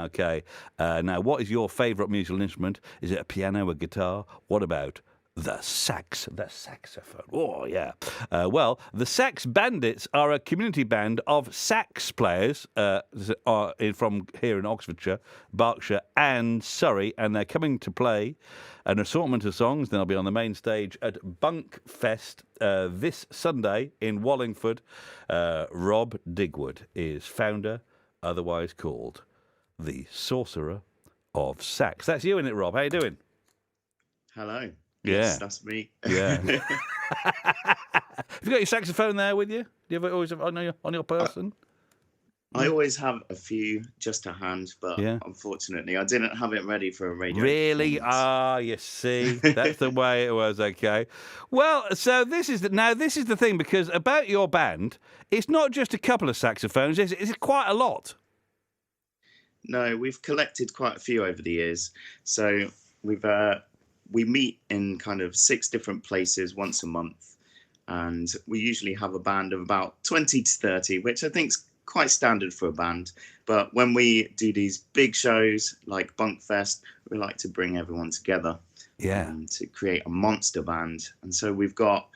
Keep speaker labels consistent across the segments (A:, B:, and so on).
A: Okay. Now, what is your favourite musical instrument? Is it a piano, a guitar? What about the saxophone? Oh, yeah. Well, the Sax Bandits are a community band of sax players from here in Oxfordshire, Berkshire and Surrey, and they're coming to play an assortment of songs. Then they'll be on the main stage at Bunkfest this Sunday in Wallingford. Rob Digweed is founder, otherwise called the Sorcerer of Sax. That's you, isn't it, Rob? How you doing?
B: Hello.
A: Yeah.
B: Yes, that's me.
A: Yeah. Have you got your saxophone there with you? Do you ever always have on your person?
B: I always have a few just to hand, but unfortunately, I didn't have it ready for a radio.
A: Really? You see, that's the way it was. Okay. Well, so this is the thing, because about your band, it's not just a couple of saxophones. It's quite a lot.
B: No, we've collected quite a few over the years. So we meet in kind of 6 different places once a month, and we usually have a band of about 20 to 30, which I think is quite standard for a band. But when we do these big shows like Bunkfest, we like to bring everyone together to create a monster band. And so we've got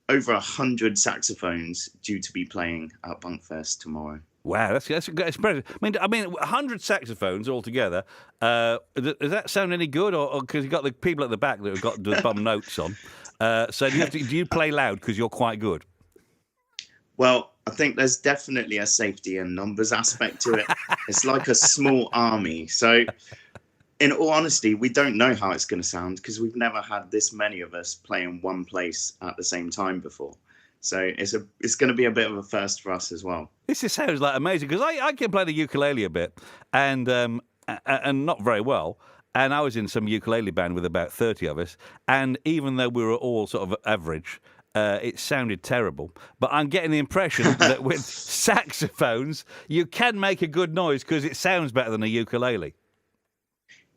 B: over 100 saxophones due to be playing at Bunkfest tomorrow.
A: Wow, that's impressive. I mean, 100 saxophones altogether. Does that sound any good, or because you've got the people at the back that have got the bum notes on? So do you play loud because you're quite good?
B: Well, I think there's definitely a safety and numbers aspect to it. It's like a small army. So, in all honesty, we don't know how it's going to sound because we've never had this many of us play in one place at the same time before. So it's going to be a bit of a first for us as well.
A: This just sounds like amazing, because I can play the ukulele a bit, and not very well. And I was in some ukulele band with about 30 of us, and even though we were all sort of average, it sounded terrible. But I'm getting the impression that with saxophones, you can make a good noise because it sounds better than a ukulele.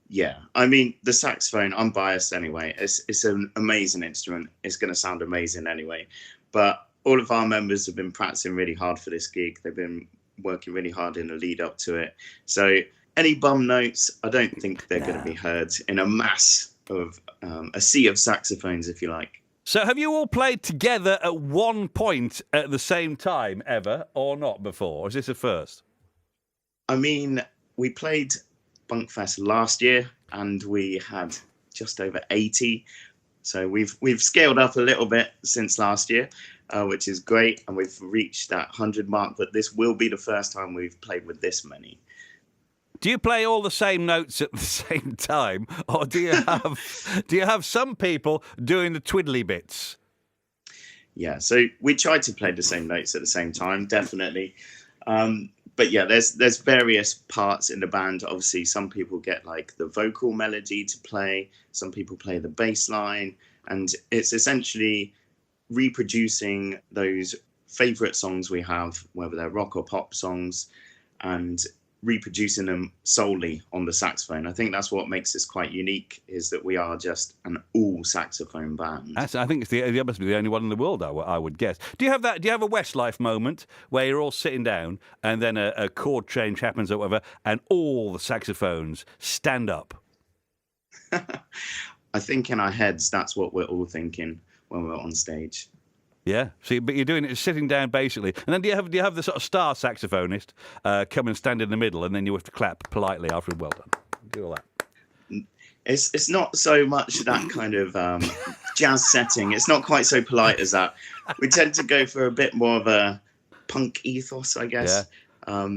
B: Yeah, I mean, the saxophone, I'm biased anyway. It's an amazing instrument. It's going to sound amazing anyway. But all of our members have been practicing really hard for this gig. They've been working really hard in the lead up to it. So any bum notes, I don't think they're going to be heard in a mass of a sea of saxophones, if you like.
A: So have you all played together at one point at the same time ever, or not before? Or is this a first?
B: I mean, we played Bunkfest last year and we had just over 80. So we've scaled up a little bit since last year, which is great. And we've reached that 100 mark, but this will be the first time we've played with this many.
A: Do you play all the same notes at the same time, or do you have some people doing the twiddly bits?
B: Yeah, so we try to play the same notes at the same time, definitely. But yeah, there's various parts in the band. Obviously, some people get like the vocal melody to play. Some people play the bass line. And it's essentially reproducing those favorite songs we have, whether they're rock or pop songs, and reproducing them solely on the saxophone. I think that's what makes us quite unique, is that we are just an all saxophone band.
A: I think it must be the only one in the world, I would guess. Do you have that? Do you have a Westlife moment where you're all sitting down and then a chord change happens or whatever, and all the saxophones stand up?
B: I think in our heads that's what we're all thinking when we're on stage.
A: Yeah, see, but you're doing it sitting down basically, and then do you have the sort of star saxophonist come and stand in the middle, and then you have to clap politely after. Well done, do all that.
B: It's not so much that kind of jazz setting. It's not quite so polite as that. We tend to go for a bit more of a punk ethos, I guess. Yeah.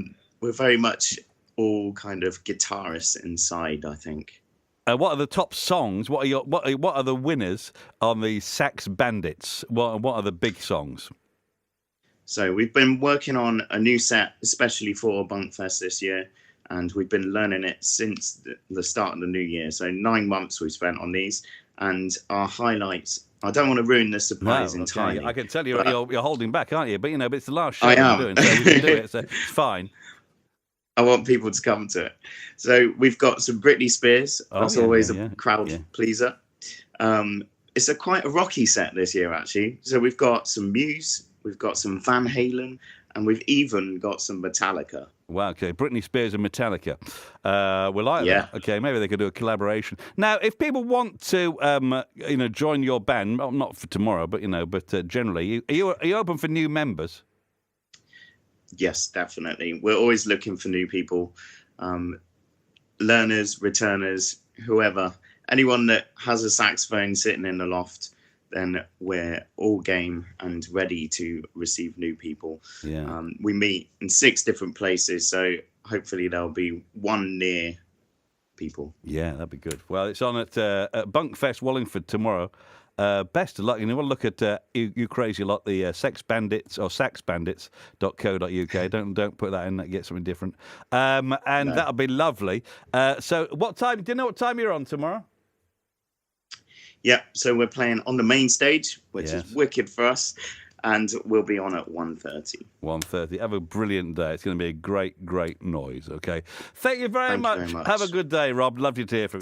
B: We're very much all kind of guitarists inside, I think.
A: What are the top songs? What are the winners on the Sax Bandits? What are the big songs?
B: So we've been working on a new set, especially for Bunkfest this year, and we've been learning it since the start of the new year. So 9 months we've spent on these, and our highlights. I don't want to ruin the surprise entirely.
A: I can tell you're holding back, aren't you? But but it's the last show
B: we're
A: doing, so we can do it. So it's fine.
B: I want people to come to it. So we've got some Britney Spears. That's always a crowd pleaser. It's quite a rocky set this year, actually. So we've got some Muse, we've got some Van Halen, and we've even got some Metallica.
A: Wow, okay. Britney Spears and Metallica. We like
B: Yeah.
A: that. Okay, maybe they could do a collaboration. Now, if people want to, join your band, well, not for tomorrow, but generally, are you open for new members?
B: Yes, definitely. We're always looking for new people, learners, returners, whoever, anyone that has a saxophone sitting in the loft. Then we're all game and ready to receive new people.
A: Yeah.
B: We meet in 6 different places, so hopefully there'll be one near people.
A: Yeah, that'd be good. Well, it's on at Bunkfest Wallingford tomorrow. Best of luck. We'll look at you crazy lot, the Sex Bandits or saxbandits.co.uk. Don't put that in. That gets something different. And
B: No.
A: that'll be lovely. So, what time? Do you know what time you're on tomorrow?
B: Yeah, so we're playing on the main stage, which
A: Yes.
B: is wicked for us, and we'll be on at 1:30.
A: 1:30. Have a brilliant day. It's going to be a great, great noise. Okay. Thank you very
B: Thank you
A: much.
B: very much.
A: Have a good day, Rob. Lovely to hear from you.